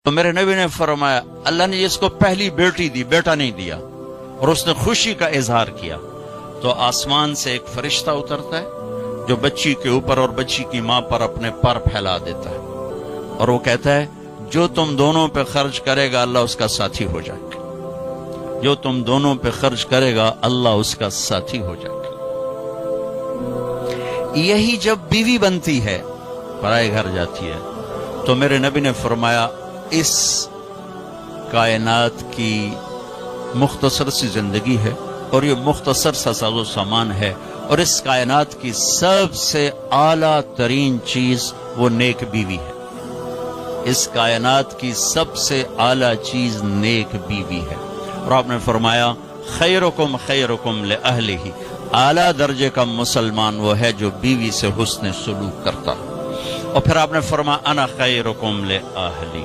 تو میرے نبی نے فرمایا اللہ نے جس کو پہلی بیٹی دی بیٹا نہیں دیا اور اس نے خوشی کا اظہار کیا تو آسمان سے ایک فرشتہ اترتا ہے جو بچی کے اوپر اور بچی کی ماں پر اپنے پر پھیلا دیتا ہے اور وہ کہتا ہے جو تم دونوں پہ خرچ کرے گا اللہ اس کا ساتھی ہو جائے گا، جو تم دونوں پہ خرچ کرے گا اللہ اس کا ساتھی ہو جائے گا۔ یہی جب بیوی بنتی ہے پرائے گھر جاتی ہے تو میرے نبی نے فرمایا اس کائنات کی مختصر سی زندگی ہے اور یہ مختصر سا ساز و سامان ہے اور اس کائنات کی سب سے اعلیٰ ترین چیز وہ نیک بیوی ہے۔ اس کائنات کی سب سے اعلیٰ چیز نیک بیوی ہے اور آپ نے فرمایا خیرکم خیرکم لأہلہ، اعلیٰ درجے کا مسلمان وہ ہے جو بیوی سے حسن سلوک کرتا ہے۔ اور پھر آپ نے فرمایا انا خیرکم لأہلی،